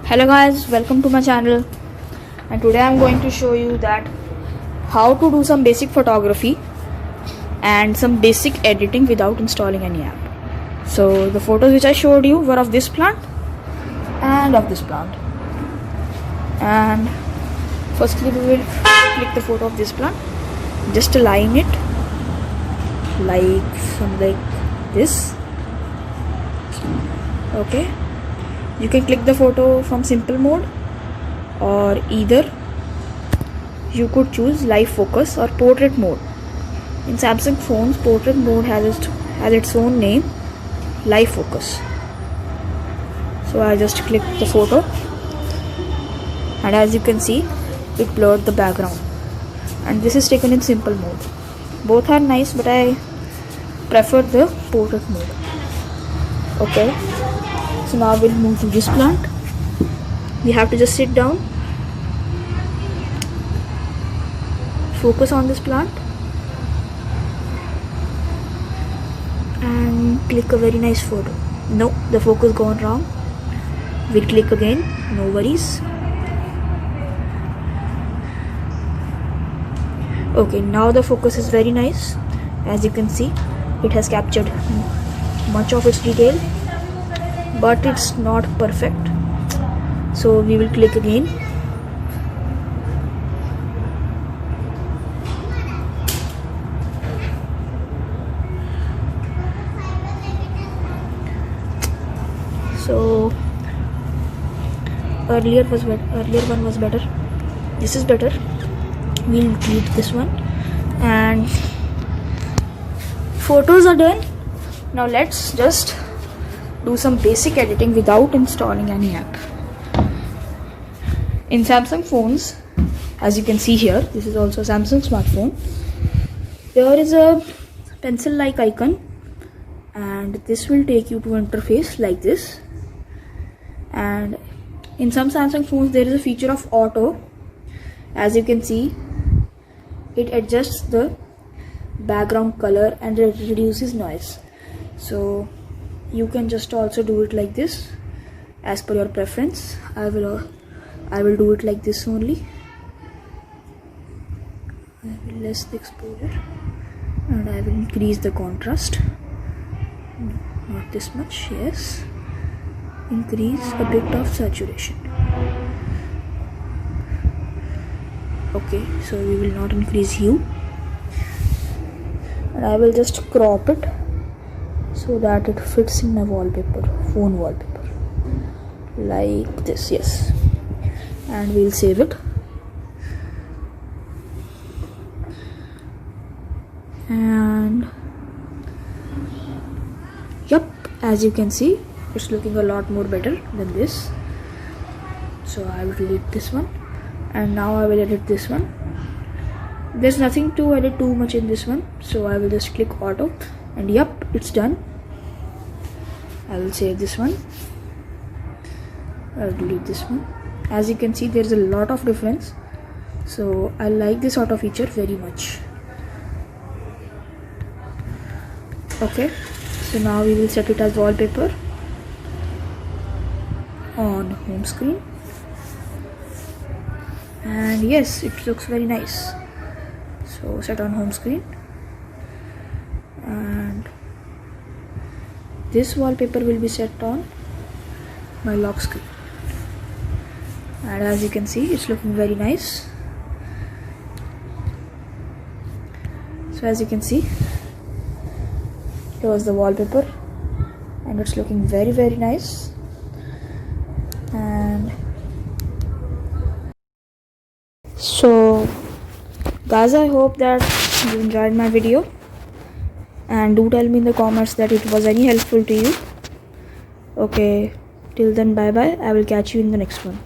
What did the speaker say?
Hello guys, welcome to my channel, and today I'm going to show you that how to do some basic photography and some basic editing without installing any app. So the photos which I showed you were of this plant and of this plant, and firstly we will click the photo of this plant, just align it like this. Okay, you can click the photo from simple mode, or either you could choose live focus or portrait mode. In Samsung phones, portrait mode has its own name, live focus. So I just click the photo, and as you can see, it blurred the background, and this is taken in simple mode. Both are nice, but I prefer the portrait mode. Okay, so now we'll move to this plant. We have to just sit down, focus on this plant, and click a very nice photo. No, the focus gone wrong. We'll click again, no worries. Okay, now the focus is very nice. As you can see, it has captured much of its detail, but it's not perfect, so we will click again. So earlier one was better. This is better. We'll delete this one, and photos are done. Now let's just do some basic editing without installing any app. In Samsung phones, as you can see here, this is also a Samsung smartphone. There is a pencil like icon, and this will take you to an interface like this. And in some Samsung phones there is a feature of auto. As you can see, it adjusts the background color and it reduces noise. So you can just also do it like this as per your preference. I will do it like this only. I will less the exposure, and I will increase the contrast. Not this much, yes. Increase a bit of saturation. Okay, so we will not increase hue, and I will just crop it so that it fits in my wallpaper, phone wallpaper, like this. Yes, and we'll save it. And yep, as you can see, it's looking a lot more better than this. So I will delete this one, and now I will edit this one. There's nothing to edit too much in this one, so I will just click auto, and yep, it's done. I will save this one. I will delete this one. As you can see, there's a lot of difference, so I like this auto feature very much. Okay, so now we will set it as wallpaper on home screen, and yes, it looks very nice. So set on home screen, and this wallpaper will be set on my lock screen, and as you can see, it's looking very nice. So as you can see, here was the wallpaper, and it's looking very nice. And so guys, I hope that you enjoyed my video, and do tell me in the comments that it was any helpful to you. Okay, till then, bye bye. I will catch you in the next one.